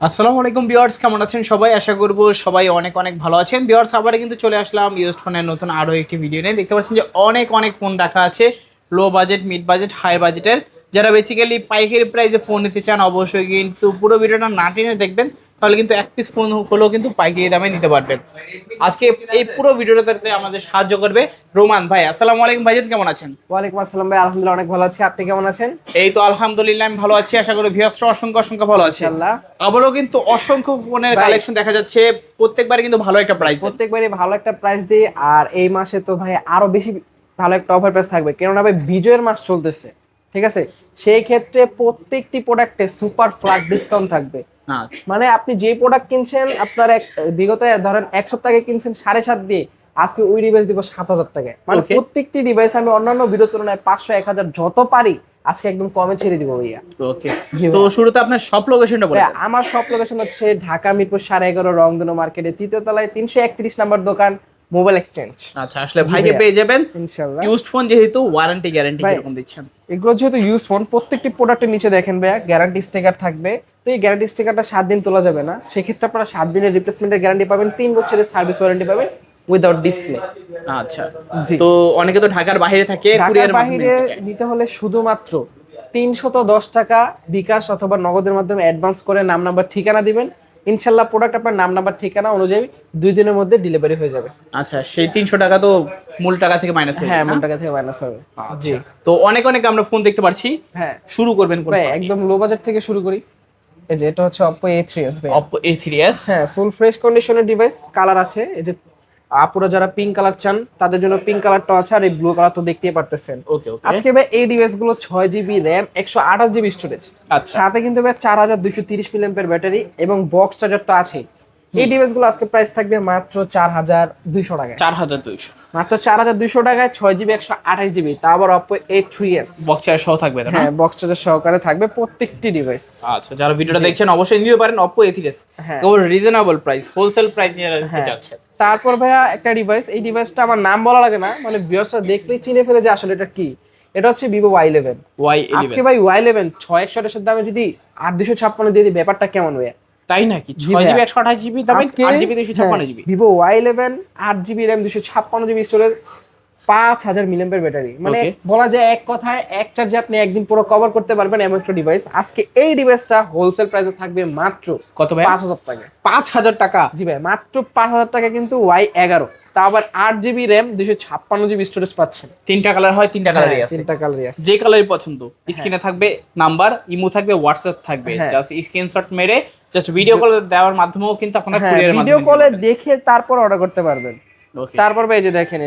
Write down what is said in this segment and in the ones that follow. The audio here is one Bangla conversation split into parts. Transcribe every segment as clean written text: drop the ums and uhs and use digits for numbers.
আসসালামু আলাইকুম ভিউয়ার্স, কেমন আছেন সবাই? আশা করব সবাই অনেক অনেক ভালো আছেন। ভিউয়ার্স, আবার কিন্তু চলে আসলাম ইউজড ফোনের নতুন আরও একটি ভিডিও নিয়ে। দেখতে পাচ্ছেন যে অনেক অনেক ফোন রাখা আছে, low budget, mid budget, high বাজেটের। যারা বেসিক্যালি পাইকারি প্রাইসে ফোন নিতে চান অবশ্যই কিন্তু পুরো ভিডিওটা না টেনে দেখবেন, তাহলে কিন্তু এক পিস ফোন হলেও কিন্তু পাইকারি দামে নিতে পারবেন। আজকে এই পুরো ভিডিওটাতে আমাদের সাহায্য করবে রোমান ভাই। আসসালামু আলাইকুম ভাইজান, কেমন আছেন? ওয়ালাইকুম আসসালাম ভাই, আলহামদুলিল্লাহ অনেক ভালো আছি। আপনি কেমন আছেন? এই তো আলহামদুলিল্লাহ আমি ভালো আছি। আশা করি ভিউয়ার্সরা অসংখ্য অসংখ্য ভালো আছে। ইনশাআল্লাহ। আবারও কিন্তু অসংখ্য ফোনের ভাই, কালেকশন দেখা যাচ্ছে, প্রত্যেকবারে কিন্তু ভালো একটা প্রাইস। প্রত্যেকবারই ভালো একটা প্রাইস দিই, আর এই মাসে তো ভাই আরো বেশি ভালো একটা অফার প্রাইস থাকবে, কেননা ভাই বিজয়ের মাস চলতেছে। ঠিক আছে, সেই ক্ষেত্রে প্রত্যেকটি প্রোডাক্টে সুপার ফ্ল্যাট ডিসকাউন্ট থাকবে। আচ্ছা মানে আপনি যে প্রোডাক্ট কিনছেন, আপনার বিগত ধরেন এক সপ্তাহে কিনছেন 7.5 দিয়ে, আজকে ওই ডিভাইস দিব 7,000 টাকায়। মানে Okay. প্রত্যেকটি ডিভাইস আমি অন্যান্য ভিডিও তুলনায় 500-1000 যত পারি আজকে একদম কমে ছেড়ে দিব ভাইয়া। ওকে। জি তো ভাই। শুরুতে আপনার সব লোকেশনটা বলে ভাই, দেন। আমার সব লোকেশন হচ্ছে ঢাকা মিরপুর 11.5 রংধনু মার্কেটে 3য় তলায় 331 নম্বর দোকান, মোবাইল এক্সচেঞ্জ। আচ্ছা, আসলে জি ভাইকে ভাইয়া। পেয়ে যাবেন। ইনশাআল্লাহ। ইউজড ফোন যেহেতু ওয়ারেন্টি গ্যারান্টি ভাই, কিরকম দিচ্ছেন? এগুলো যেহেতু ইউজ ফোন, প্রত্যেকটি প্রোডাক্টের নিচে দেখেন ভাইয়া গ্যারান্টি স্টিকার থাকবে। তো এই গ্যারান্টি স্টিকারটা 7 দিন তোলা যাবে না, সেক্ষেত্রে আপনারা 7 দিনের রিপ্লেসমেন্টের গ্যারান্টি পাবেন, 3 বছরের সার্ভিস ওয়ারেন্টি পাবেন উইদাউট ডিসপ্লে। আচ্ছা। জি। তো অনেকে তো ঢাকার বাইরে থাকে, ঢাকার কুরিয়ার মাধ্যমে বাইরে নিতে চায়। নিতে হলে শুধুমাত্র 310 টাকা বিকাশ অথবা নগদের মাধ্যমে অ্যাডভান্স করে নাম নাম্বার ঠিকানা দিবেন। ইনশাল্লাহ প্রোডাক্ট আপনার নাম নাম্বার ঠিকানা অনুযায়ী 2 দিনের মধ্যে ডেলিভারি হয়ে যাবে। আচ্ছা, সেই 300 টাকা তো মূল টাকা থেকে মাইনাস হয়ে হ্যাঁ, যাবে মূল না? টাকা থেকে মাইনাস হবে। জি। আচ্ছা। তো অনেক অনেক আমরা ফোন দেখতে পাচ্ছি, হ্যাঁ শুরু করবেন কোন ভাই, ফোন? একদম লো বাজেট থেকে শুরু করি। এই যে এটা হচ্ছে Oppo A3s ভাই। Oppo A3s। হ্যাঁ, ফুল ফ্রেশ কন্ডিশনের ডিভাইস, কালার আছে। এই যে আপুরা যারা পিঙ্ক কালার চান তাদের জন্য পিঙ্ক কালারটা আছে, আর এই ব্লু কালার তো দেখতেই পারতেছেন। ওকে ওকে। আজকে ভাই এই ডিভাইস গুলো 6 জিবি র্যাম, 128 জিবি স্টোরেজ, আচ্ছা। সাথে কিন্তু ভাই 4230 মিলিঅ্যাম্পিয়ার ব্যাটারি এবং বক্স চার্জার তো আছেই। এই ডিভাইস গুলো আজকে প্রাইস থাকবে মাত্র 4200 টাকায়। 4200। মাত্র 4200 টাকায় 6 জিবি 128 জিবি, তা আবার Oppo A3s। বক্স সহ থাকবে তো না? হ্যাঁ, বক্স চার্জার সহকারে থাকবে প্রত্যেকটি ডিভাইস। আচ্ছা, যারা ভিডিওটা দেখছেন অবশ্যই নিতে পারেন Oppo A3s। হ্যাঁ। কেবল রিজনেবল প্রাইস, হোলসেল প্রাইস যারা নিতে হ্যাঁ। চাচ্ছেন। তারপর ভাইয়া একটা ডিভাইস, এই ডিভাইসটা আমার নাম বলা লাগে না, মানে ভিউয়ার্সরা দেখলেই চিনে ফেলে যে আসলে এটা কি। এটা হচ্ছে Vivo Y11। আজকে Y11। ভাই Y11 6128 দামে যদি 8256 দিয়ে দিই, ব্যাপারটা কেমন ভাইয়া? তাই নাকি? জি 6 জিবি ভাইয়া। 128 জিবি দামে আজকে 8 GB 256 GB. Vivo Y11 8 GB RAM 256 GB storage, 5000 milliampere battery. মানে ওকে। বলা যায় এক কথায় এক চার্জে আপনি একদিন পুরো কভার করতে পারবেন এমন একটা ডিভাইস। আজকে এই ডিভাইসটা হোলসেল প্রাইসে থাকবে মাত্র কত ভাই? 5000 টাকা। 5000 টাকা। জি ভাই, মাত্র 5000 টাকা কিন্তু Y11, তা আবার 8 জিবি র্যাম 256 জিবি স্টোরেজ পাচ্ছেন। তিনটা কালার হয়, তিনটা কালারই হ্যাঁ, আছে। তিনটা কালারই আছে। যে কালারই পছন্দ, স্ক্রিনে থাকবে নাম্বার, ইমো থাকবে, হোয়াটসঅ্যাপ থাকবে। হ্যাঁ। জাস্ট স্ক্রিনশট মেরে জাস্ট ভিডিও কল দেওয়ার মাধ্যমেও কিন্তু আপনারা হ্যাঁ, কুরিয়ারের ভিডিও মাধ্যমে কলে নিতে পারবেন। দেখে তারপর অর্ডার করতে পারবেন। ওকে। তারপর ভাই এই যে দেখেন,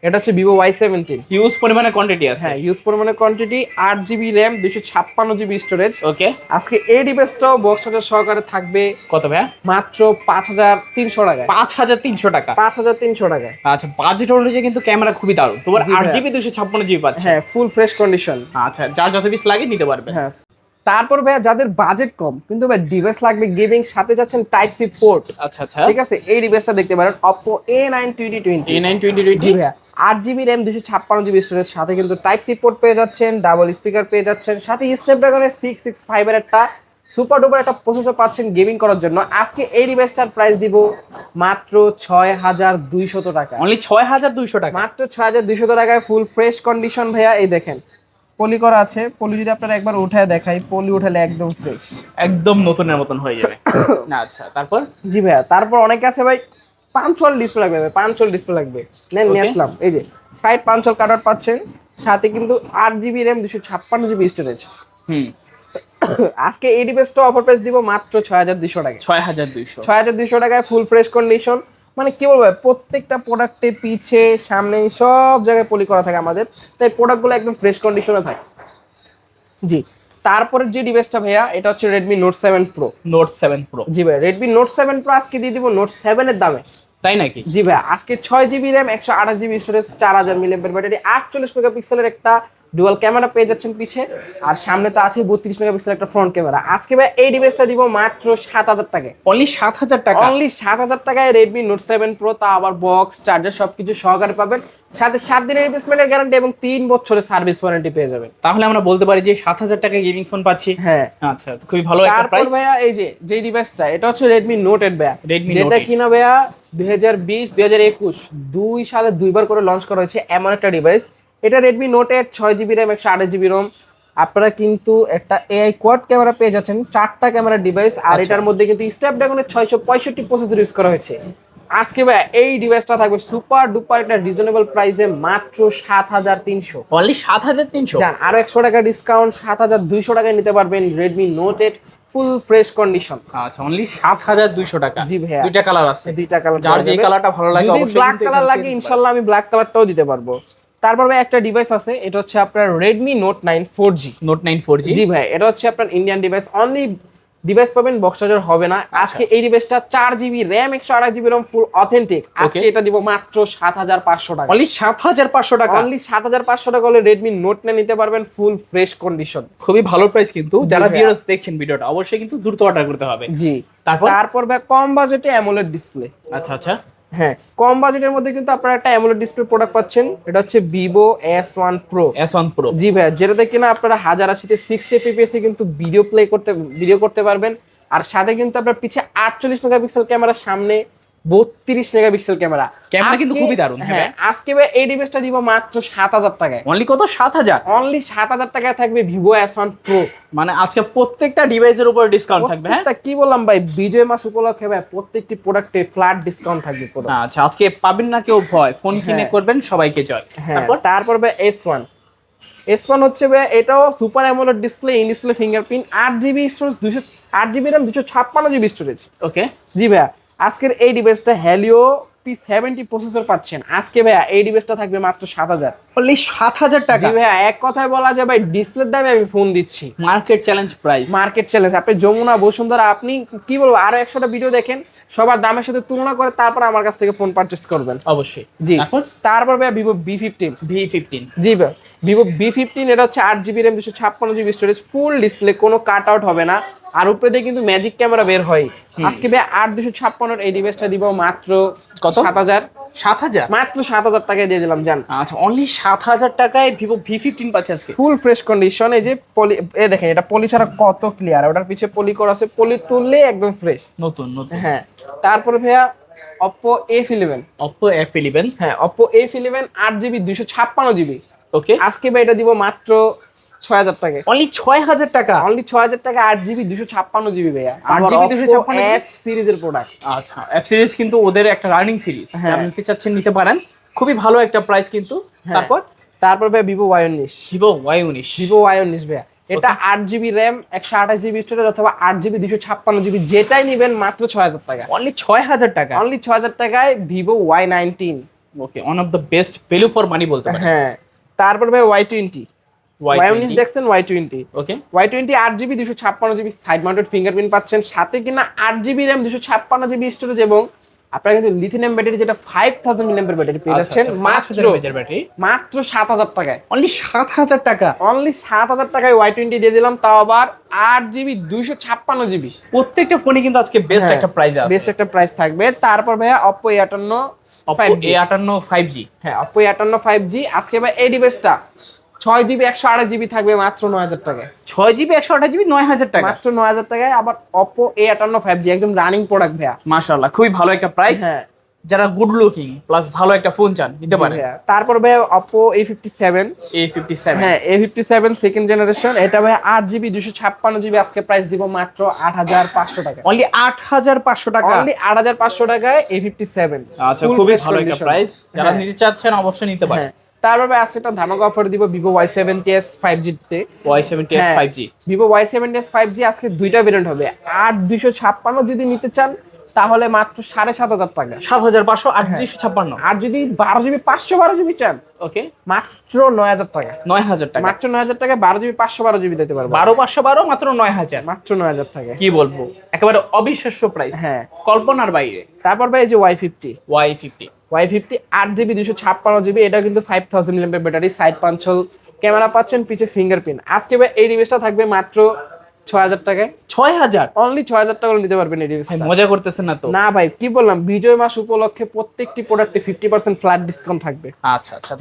এটা হচ্ছে Vivo Y17। হিউজ পরিমাণে কোয়ান্টিটি আছে। হ্যাঁ, ইউজ পরিমাণে quantity, 8 GB RAM 256 GB storage. Okay. আজকে এই ডিভাইসটাও বক্স চার্জার সহকারে থাকবে কত ভাই? মাত্র 5300 টাকায়। 5300 টাকা। 5300 টাকায়। আচ্ছা, বাজেট অনুযায়ী কিন্তু ক্যামেরা খুবই দারুণ। তোমার জি 8 ভাইয়া। জিবি 256 জিবি পাচ্ছে। হ্যাঁ, ফুল ফ্রেশ কন্ডিশন। আচ্ছা, যার যত পিস লাগে নিতে পারবেন। হ্যাঁ। তারপর ভাইয়া যাদের বাজেট কম কিন্তু ভাই ডিভাইস লাগবে গেমিং, সাথে যাচ্ছেন টাইপ সি পোর্ট। আচ্ছা আচ্ছা। ঠিক আছে, এই ডিভাইসটা দেখতে পারেন Oppo A9 2020। A9 2020। জি ভাইয়া, 8 জিবি র্যাম 256 জিবি স্টোরেজ, সাথে কিন্তু টাইপ সি পোর্ট পেয়ে যাচ্ছেন, ডাবল স্পিকার পেয়ে যাচ্ছেন, সাথে স্ন্যাপড্রাগনের 665 এর একটা সুপার ডুপার একটা প্রসেসর পাচ্ছেন গেমিং করার জন্য। আজকে এই ডিভাইসটার প্রাইস দিব মাত্র 6200 টাকা। অনলি 6200 টাকা। মাত্র 6200 টাকায় ফুল ফ্রেশ কন্ডিশন ভাইয়া। এই দেখেন পলি করা আছে, পলি যদি আপনারা একবার উঠায় দেখাই, পলি উঠালে একদম ফ্রেশ, একদম নতুনের মতন হয়ে যাবে। না আচ্ছা, তারপর? জি ভাইয়া। তারপর অনেকে আছে ভাই পাঞ্চুয়াল ডিসপ্লে লাগবে, ভাই পাঞ্চুয়াল ডিসপ্লে লাগবে, নেন নিয়ে Okay. আসলাম। এই যে সাইড পাঞ্চুয়াল কাটার পাচ্ছেন, সাথে কিন্তু 8 জিবি র্যাম 256 জিবি স্টোরেজ। হুম। আজকে এই ডিভাইসটা অফার প্রাইস দিব মাত্র 6200 টাকায়। 6200। 6200 টাকায় ফুল ফ্রেশ কন্ডিশন। মানে কি বলবো, প্রত্যেকটা প্রোডাক্টে পিছে সামনে সব জায়গায় পলি করা থাকে আমাদের, তাই প্রোডাক্টগুলো একদম ফ্রেশ কন্ডিশনে থাকে। জি। তারপরে যে ডিভাইসটা ভাইয়া, এটা হচ্ছে Redmi Note 7 Pro। Note 7 Pro. জি ভাই, Redmi Note 7 Pro আজকে দিয়ে দিব Note 7 এর দামে। তাই নাকি? জি ভাই, আজকে 6 GB RAM 128 GB storage, 4000 milliampere battery, 48 মেগাপিক্সেলের একটা ডুয়াল ক্যামেরা পেয়ে যাচ্ছেন পিছে, আর সামনে তো আছে 32 মেগাপিক্সেল একটা ফ্রন্ট ক্যামেরা। আজকে ভাই এই ডিভাইসটা দিব মাত্র 7000 টাকায়। অনলি 7000 টাকা, অনলি 7000 টাকায় Redmi Note 7 Pro, তা আবার বক্স চার্জার সবকিছু সহকারে পাবেন, সাথে 7 দিনের রিপ্লেসমেন্টের গ্যারান্টি এবং 3 বছরের সার্ভিস ওয়ারেন্টি পেয়ে যাবেন। তাহলে আমরা বলতে পারি যে 7000 টাকায় গেমিং ফোন পাচ্ছি। হ্যাঁ আচ্ছা, খুবই ভালো একটা তারপর প্রাইস। ভাইয়া এই যে ডিভাইসটা, এটা হচ্ছে Redmi Note 8 ভাইয়া, Redmi Note যেটা 8 কিনা ভাইয়া 2020 2021 দুই সালে দুইবার করে লঞ্চ করা হয়েছে এমন একটা ডিভাইস। এটা Redmi Note 8 6GB RAM 128GB ROM। আপনারা কিন্তু একটা AI কোয়াড ক্যামেরা পেয়ে যাচ্ছেন, 4টা ক্যামেরার ডিভাইস, আর এটার মধ্যে কিন্তু স্ন্যাপড্রাগনের 665 প্রসেসর ইউজ করা হয়েছে। আজকে ভাই এই ডিভাইসটা থাকবে সুপার ডুপার একটা রিজনেবল প্রাইসে মাত্র 7300। অনলি 7300। জান আরো 100 টাকা ডিসকাউন্ট, 7200 টাকায় নিতে পারবেন Redmi Note 8 full fresh condition. আচ্ছা, অনলি 7200 টাকা। জি ভাইয়া, দুইটা কালার আছে, দুইটা কালার, যার যে কালারটা ভালো লাগে যদি অবশ্যই ব্ল্যাক কিন্তু কালার লাগে ইনশাআল্লাহ আমি ব্ল্যাক কালারটাও দিতে পারবো। তারপর ভাই একটা ডিভাইস আছে, এটা হচ্ছে আপনার Redmi Note 9 4G। Note 9 4G, জি ভাই, এটা হচ্ছে আপনার ইন্ডিয়ান ডিভাইস, অনলি ডিভাইস পাবেন, বক্স চার্জার হবে না। আজকে এই ডিভাইসটা 4GB RAM 128GB ROM ফুল অথেন্টিক, আজকে এটা দিব মাত্র 7500 টাকা। অনলি 7500 টাকা। অনলি 7500 টাকা হলে Redmi Note 9 নিতে পারবেন ফুল ফ্রেশ কন্ডিশন। খুবই ভালো প্রাইস কিন্তু। যারা ভাইয়া। ভিউয়ার্স দেখছেন ভিডিওটা অবশ্যই কিন্তু দ্রুত অর্ডার করতে হবে। জি, তারপর ভাই কম বাজেটে অ্যামোলেড ডিসপ্লে। আচ্ছা আচ্ছা, হ্যাঁ কম বাজেটের মধ্যে কিন্তু আপনারা একটা অ্যামোলেড ডিসপ্লে প্রোডাক্ট পাচ্ছেন, এটা হচ্ছে Vivo S1 Pro। S1 Pro, জি ভাই, যেটাতে কিনা আপনারা 1080 60 fps এ কিন্তু ভিডিও করতে পারবেন, আর সাথে কিন্তু আপনার পিছে 48 মেগাপিক্সেল ক্যামেরা, সামনে 32 মেগাপিক্সেল ক্যামেরা কিন্তু খুবই দারুণ। হ্যাঁ আজকে ভাই এই ডিভাইসটা দিব মাত্র 7000 টাকায়। অনলি কত? 7000। অনলি 7000 টাকায় থাকবে Vivo S1 Pro। মানে আজকে প্রত্যেকটা ডিভাইসের উপর ডিসকাউন্ট থাকবে। হ্যাঁ, কি বললাম ভাই, বিজয় মাস উপলক্ষে ভাই প্রত্যেকটি প্রোডাক্টে ফ্ল্যাট ডিসকাউন্ট থাকবে পুরো। আচ্ছা, আজকে পাবেন না কেউ ভয়, ফোন কিনে করবেন সবাইকে জয়। হ্যাঁ তারপর ভাই S1 হচ্ছে ভাই, এটাও super AMOLED display, in display fingerprint, 8GB storage, 8GB RAM 256GB storage. Okay, জি ভাইয়া, আজকের এই ডিভাইসটা Helio P70 প্রসেসর পাচ্ছেন। আজকে ভাইয়া এই ডিভাইসটা থাকবে মাত্র 7000। অনলি 7000 টাকা। জি ভাইয়া, এক কথায় বলা যায় ভাই ডিসপ্লের দামে আমি ফোন দিচ্ছি। Market challenge price. Market challenge. আপনি যমুনা বসুন্ধরা, আপনি কি বলবো, আরো 100টা ভিডিও দেখেন, সবার দামের সাথে তুলনা করে তারপর আমার কাছ থেকে ফোন পারচেজ করবেন অবশ্যই। জি, তারপর ভাইয়া Vivo V15। জি ভাই, Vivo V15 এটা হচ্ছে 8GB RAM 256GB storage, full display, কোনো কাট আউট হবে না, আর উপরে দিয়ে কিন্তু ম্যাজিক ক্যামেরা বের হয়। আজকে ভাই 8256 এই ডিভাইসটা দিব মাত্র কত? 7000। মাত্র 7000 টাকায় দিয়ে দিলাম জান। আচ্ছা, অনলি 7000 টাকায় Vivo V15 পাচ্ছে আজকে ফুল ফ্রেশ কন্ডিশন। এই যে পলি, দেখেন এটা পলি ছাড়া কত ক্লিয়ার, ওটার পিছে পলি করা আছে, পলি তুললে একদম ফ্রেশ নতুন। হ্যাঁ তারপরে ভাইয়া Oppo F11। হ্যাঁ Oppo F11 8GB 256GB। ওকে, আজকে ভাই এটা দিব মাত্র 6000 টাকায়। অনলি 6000 টাকা। অনলি 6000 টাকা 8GB 256GB ভাইয়া। 8GB 256GB F সিরিজের প্রোডাক্ট। আচ্ছা, F সিরিজ কিন্তু ওদের একটা রানিং সিরিজ, যারা নিতে চাচ্ছেন নিতে পারেন, খুবই ভালো একটা প্রাইস কিন্তু। তারপর ভাই Vivo Y19। Vivo Y19 ভাইয়া, এটা 8GB RAM 128GB স্টোরেজ অথবা 8GB 256GB, যেটাই নেবেন মাত্র 6000 টাকা। অনলি 6000 টাকা। অনলি 6000 টাকায় Vivo Y19। Okay, one of the best value for money বলতে পারেন। হ্যাঁ তারপর ভাই Y20। Y19 দেখছেন, Y20। ওকে, Y20 8GB 256GB side mounted fingerprint পাচ্ছেন, সাথে কিনা 8GB RAM 256GB স্টোরেজ, এবং আপনারা কিন্তু লিথিয়াম ব্যাটারি, যেটা 5000 mAh ব্যাটারি পেয়ে যাচ্ছেন মাত্র 7000 টাকায়। অনলি 7000 টাকা। অনলি 7000 টাকায় Y20 দিয়ে দিলাম, তাও আবার 8GB 256GB। প্রত্যেকটা ফোনে কিন্তু আজকে বেস্ট একটা প্রাইস আছে, বেস্ট একটা প্রাইস থাকবে। তারপর ভাইয়া Oppo A58 5G। হ্যাঁ Oppo A58 5G। আজকে ভাই এই ডিভাইসটা 6GB 128GB থাকবে মাত্র 9000 টাকায়। 6GB 128GB 9000 টাকা, মাত্র 9000 টাকায়। আবার Oppo A58 5G একদম রানিং প্রোডাক্ট ভাইয়া, মাশাআল্লাহ খুবই ভালো একটা প্রাইস। হ্যাঁ যারা গুড লুকিং প্লাস ভালো একটা ফোন চান নিতে পারেন। তারপর ভাই Oppo A57। হ্যাঁ A57 সেকেন্ড জেনারেশন, এটা ভাই 8GB 256GB। আজকে প্রাইস দিব মাত্র 8500 টাকা। অনলি 8500 টাকা। অনলি 8500 টাকায় A57। আচ্ছা, খুবই ভালো একটা প্রাইস, যারা নিতে চাচ্ছেন অবশ্যই নিতে পারেন। তারপর ভাই আজকে একটা ধামাকা অফার দিব Vivo Y70s 5G তে। Y70s 5G, Vivo Y70s 5G আজকে দুইটা ভেরিয়েন্ট হবে। 8256 যদি নিতে চান তাহলে মাত্র 7500 টাকা। 7500 8256। আর যদি 12GB 512GB চান, ওকে, মাত্র 9000 টাকা। 9000 টাকা। মাত্র 9000 টাকা 12GB 512GB দিতে পারবো। 12512 মাত্র 9000। মাত্র 9000 টাকা। কি বলবো, একেবারে অবিশ্বাস্য প্রাইস। হ্যাঁ, কল্পনার বাইরে। তারপর ভাই এই যে Y50 8GB 256GB, এটা কিন্তু 5000 mAh ব্যাটারি, সাইড পাঞ্চল ক্যামেরা পাচ্ছেন, পিছে ফিঙ্গারপ্রিন্ট। আজকে ভাই এই ডিভাইসটা থাকবে মাত্র 6000 টাকায়। 6000 অনলি 6000 টাকা নিতে পারবেন এই ডিভাইসটা। মজা করতেছেন না তো? না ভাই, কি বললাম, বিজয় মাস উপলক্ষে প্রত্যেকটি প্রোডাক্টে 50% ফ্ল্যাট ডিসকাউন্ট থাকবে। আচ্ছা আচ্ছা,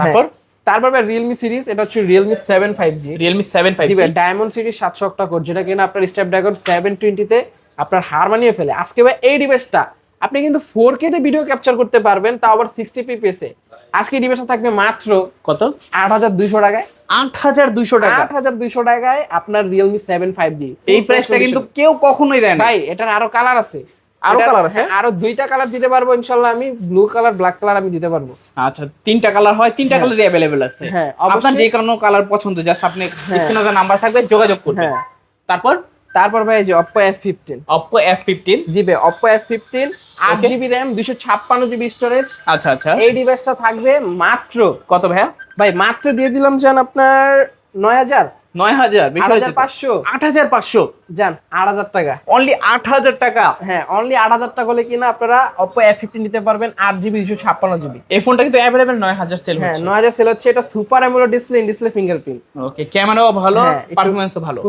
তারপর ভাই রিয়েলমি সিরিজ, এটা হচ্ছে রিয়েলমি 7 5G। রিয়েলমি 7 5G জি ভাই, ডায়মন্ড সিরিজ 700 অক্টা কোর, যেটা কিনা আপনার স্ন্যাপড্রাগন 720 তে আপনার হার মানিয়ে ফেলে। আজকে ভাই এই ডিভাইসটা আপনি কিন্তু 4K তে ভিডিও ক্যাপচার করতে পারবেন, তাও আবার 60 fps এ। আজকে ডিভাইসটা থাকবে মাত্র কত? 8200 টাকায়। 8200 টাকা? 8200 টাকায় আপনার রিয়েলমি 7 5G। এই প্রাইসটা কিন্তু কেউ কখনোই দেয় না ভাই। এটার আরো কালার আছে, আরো কালার আছে? আরো 2টা কালার দিতে পারবো ইনশাআল্লাহ আমি। ব্লু কালার, ব্ল্যাক কালার আমি দিতে পারবো। আচ্ছা, 3টা কালার হয়, 3টা কালারই अवेलेबल আছে। হ্যাঁ, আপনার যে কোনো কালার পছন্দ, জাস্ট আপনি স্ক্রিনে নাম্বার থাকবে, যোগাযোগ করবেন। হ্যাঁ, তারপর ভাই যে Oppo F15। Oppo F15? জি ভাই, Oppo F15 8GB RAM 256GB storage. আচ্ছা আচ্ছা, এই ডিভাইসটা থাকবে মাত্র কত ভাইয়া? ভাই মাত্র দিয়ে দিলাম জান আপনার 9000 8500 8500 জান 8000 টাকা। অনলি 8000 টাকা? হ্যাঁ, অনলি 8000 টাকা হলে কিনা আপনারা Oppo F15 নিতে পারবেন 8GB 256GB। এই ফোনটা কিন্তু अवेलेबल 9000 সেল হ্যাঁ, হচ্ছে। 9000 সেল হচ্ছে। এটা super AMOLED display, in display fingerprint. Okay, ক্যামেরাও ভালো, পারফরম্যান্সও ভালো।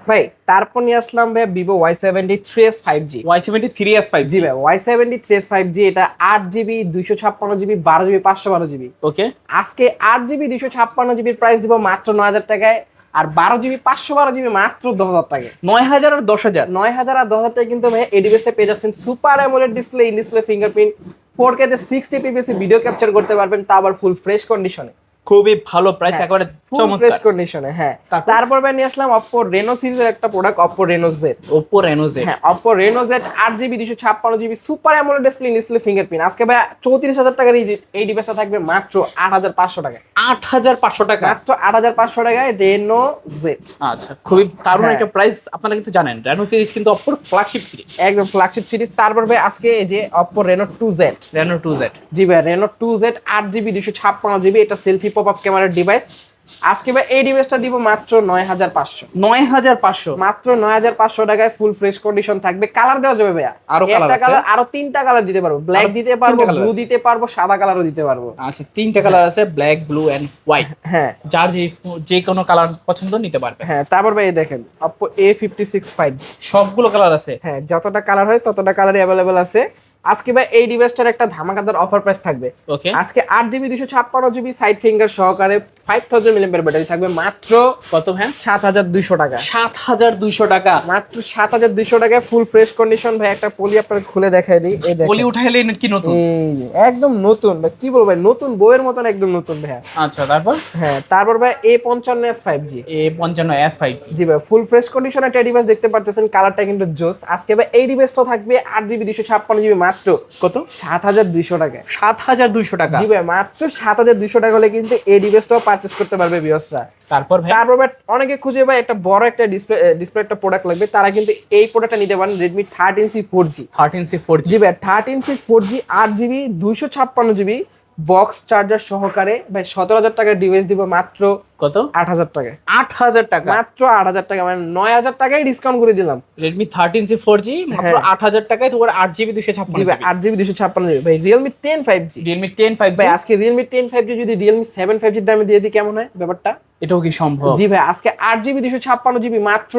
ভাই তারপর নিয়ে আসলাম ভাই Vivo Y70 3S 5G। Y70 3S 5G? জি ভাই, Y70 3S 5G, এটা 8GB 256GB 12GB 512GB। ওকে, আজকে 8GB 256GB এর প্রাইস দিব মাত্র 9000 টাকায়, আর 12GB 512GB মাত্র 10000 টাকায়। 9000 আর 10000? 9000 আর 10000 টাকায় কিন্তু ভাই এই ডিভাইসটা পেয়ে যাচ্ছেন super AMOLED display, in display fingerprint, 4K তে 60 fps ভিডিও ক্যাপচার করতে পারবেন, তা আবার ফুল ফ্রেশ কন্ডিশনে। খুবই ভালো প্রাইস, একেবারে চমৎকার ফ্রেশ কন্ডিশনে। হ্যাঁ, তারপর ভাই নিয়ে আসলাম Oppo Reno সিরিজের একটা product, Oppo Reno Z। Oppo Reno Z? হ্যাঁ, Oppo Reno Z 8GB 256GB super AMOLED display, in display fingerprint. আজকে ভাই 34000 টাকার এই ডিভাইসটা থাকবে মাত্র 8500 টাকায়। 8500 টাকা? মাত্র 8500 টাকায় Reno Z। আচ্ছা, খুবই দারুণ একটা প্রাইস। আপনারা কিন্তু জানেন Reno সিরিজ কিন্তু Oppo ফ্ল্যাগশিপ সিরিজ, একদম ফ্ল্যাগশিপ সিরিজ। তারপর ভাই আজকে এই যে Oppo Reno 2Z। Reno 2Z? জি ভাই, Reno 2Z 8GB 256GB, এটা সেলফি পপআপ ক্যামেরার ডিভাইস। আজকে ভাই এই ডিভাইসটা দিব মাত্র 9500। 9500? মাত্র 9500 টাকায় ফুল ফ্রেশ কন্ডিশন থাকবে। কালার দেওয়া যাবে ভাইয়া, আরো কালার আছে? আরো 3টা কালার দিতে পারবো। ব্ল্যাক দিতে পারবো, ব্লু দিতে পারবো, সাদা কালারও দিতে পারবো। আচ্ছা, 3টা কালার আছে, ব্ল্যাক, ব্লু এন্ড হোয়াইট। হ্যাঁ, যার যে কোনো কালার পছন্দ নিতে পারবে। হ্যাঁ, তারপর ভাই দেখেন Oppo A56 5G। সবগুলো কালার আছে? হ্যাঁ, যতটা কালার হয় ততটা কালারই অ্যাভেলেবেল আছে। আজকে ভাই এই ডিভাইসটার একটা ধামাকাদার অফার প্রাইস থাকবে। ওকে, আজকে 8GB 256GB সাইড ফিঙ্গার সহকারে 5000 mAh ব্যাটারি থাকবে মাত্র কত ভাই? 7200 টাকা। 7200 টাকা? মাত্র 7200 টাকায় ফুল ফ্রেশ কন্ডিশন। ভাই একটা পলি আপনাকে খুলে দেখাই দিই। এই দেখেন, পলি উঠাইলে কি নতুন? একদম নতুন ভাই, কি বলবো ভাই, নতুন বইয়ের মতন একদম নতুন ভাই। আচ্ছা, তারপর? হ্যাঁ, তারপর ভাই A55s 5G। A55s 5G? জি ভাই, ফুল ফ্রেশ কন্ডিশনে একটা ডিভাইস দেখতে পারতেছেন, কালারটা কিন্তু জোস। আজকে ভাই এই ডিভাইসটা থাকবে 8GB 256GB মাত্র কত? 7200 টাকায়। 7200 টাকা? জি ভাই, মাত্র 7200 টাকা হলে কিন্তু এই ডিভাইসটাও পারচেজ করতে পারবে ভিউয়ার্সরা। তারপর ভাই? তারপর ভাই অনেকে খুঁজে ভাই একটা বড় একটা ডিসপ্লে একটা প্রোডাক্ট লাগবে, তারা কিন্তু এই প্রোডাক্টটা নিতে পারেন, Redmi 13C 4G। 13C 4G? জি ভাই, 13C 4G 8GB 256GB box charger সহকারে ভাই 17000 টাকার ডিভাইস দিব মাত্র কত? 8000 টাকায়। 8000 টাকা? মাত্র 8000 টাকা, মানে 9000 টাকায় ডিসকাউন্ট করে দিলাম। Redmi 13C 4G মাত্র 8000 টাকায়, তোমার 8GB 256GB? জি ভাই, 8GB 256GB। ভাই Realme 10 5G। Realme 10 5G? ভাই আজকে Realme 10 5G যদি Realme 7 5G এর দামে দিয়ে দিই কেমন হয় ব্যাপারটা? এটাও কি সম্ভব? জি ভাই, আজকে 8GB 256GB মাত্র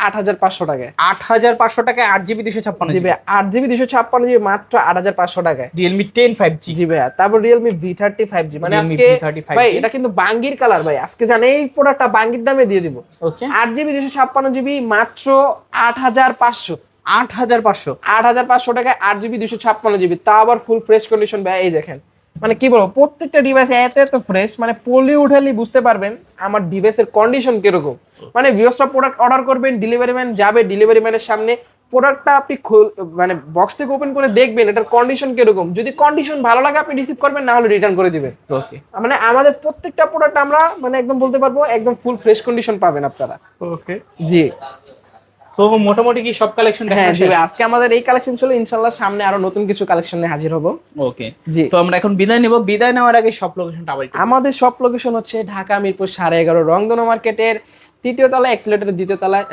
8500 টাকায়। 8500 টাকায় 8GB 256GB? জি ভাই, 8GB 256GB মাত্র 8500 টাকায়। Realme 10 5G? জি ভাই, তারপর Realme V30 5G। মানে Realme আজকে V30 5G? ভাই এটা কিন্তু বাঙ্গির কালার ভাই, আজকে জানেন এই প্রোডাক্টটা বাঙ্গির দামে দিয়ে দিব। ওকে, 8GB 256GB মাত্র 8500। 8500? 8500 টাকায় 8GB 256GB, তা আবার ফুল ফ্রেশ কন্ডিশন ভাই। এই দেখেন, মানে কি বলবো, প্রত্যেকটা ডিভাইস এত ফ্রেশ, মানে পলি উঠালি বুঝতে পারবেন আমার ডিভাইসের কন্ডিশন কিরকম। মানে ভিউয়ার্সরা প্রোডাক্ট অর্ডার করবেন, ডেলিভারি ম্যান যাবে, ডেলিভারি ম্যানের সামনে প্রোডাক্টটা আপনি মানে বক্স থেকে ওপেন করে দেখবেন এটার কন্ডিশন কিরকম। যদি কন্ডিশন ভালো লাগে আপনি রিসিভ করবেন, না হলে রিটার্ন করে দিবেন। ওকে, মানে আমাদের প্রত্যেকটা প্রোডাক্ট আমরা মানে একদম বলতে পারবো একদম ফুল ফ্রেশ কন্ডিশন পাবেন আপনারা। ওকে, জি। তো মোটামুটি কি সব কালেকশন হ্যাঁ জি ভাই, আজকে আমাদের এই কালেকশন ছিল, ইনশাআল্লাহ সামনে আরো নতুন কিছু কালেকশন নিয়ে হাজির হব। ওকে, জি। তো আমরা এখন বিদায় নেব। বিদায় নেওয়ার আগে সব লোকেশনটা আবার একটু। আমাদের সব লোকেশন হচ্ছে ঢাকা মিরপুর 11.5 রংধনু মার্কেটের 3য় তলায়, এক্সিলেটরের 2য় তলায়,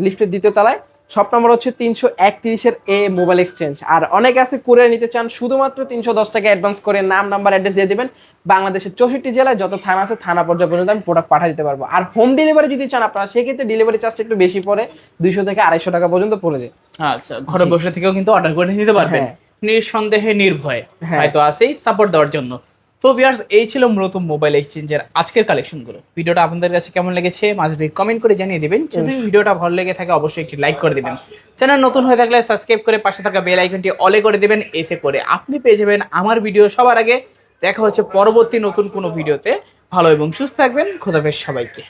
লিফটের 2য় তলায়। শপ নম্বর হচ্ছে 331 এ মোবাইল এক্সচেঞ্জ। আর অনেকে আছে কুরিয়ার নিতে চান, শুধুমাত্র 310 টাকা অ্যাডভান্স করে নাম নাম্বার অ্যাড্রেস দিয়ে দিবেন, বাংলাদেশের 64 জেলায় যত থানা আছে থানা পর্যায়ে পর্যন্ত আমি প্রোডাক্ট পাঠিয়ে দিতে পারবো। আর হোম ডেলিভারি যদি চান আপনারা, সেক্ষেত্রে ডেলিভারি চার্জটা একটু বেশি পড়ে, 200 থেকে 250 টাকা পর্যন্ত পড়ে যায়। আচ্ছা, ঘরে বসে থেকেও কিন্তু অর্ডার করে নিতে পারবেন নিঃসন্দেহে নির্ভয়ে, হয়তো আছেই সাপোর্ট দেওয়ার জন্য। তো ভিউয়ার্স, এই ছিল মূলত মোবাইল এক্সচেঞ্জের আজকের কালেকশনগুলো। ভিডিওটা আপনাদের কাছে কেমন লেগেছে মাঝে কমেন্ট করে জানিয়ে দিবেন। যদি ভিডিওটা ভালো লেগে থাকে অবশ্যই একটি লাইক করে দিবেন। চ্যানেল নতুন হয়ে থাকলে সাবস্ক্রাইব করে পাশে থাকা বেল আইকনটি অলে করে দিবেন, এতে করে আপনি পেয়ে যাবেন আমার ভিডিও সবার আগে। দেখা হচ্ছে পরবর্তী নতুন কোনো ভিডিওতে। ভালো এবং সুস্থ থাকবেন। খোদাফেজ সবাইকে।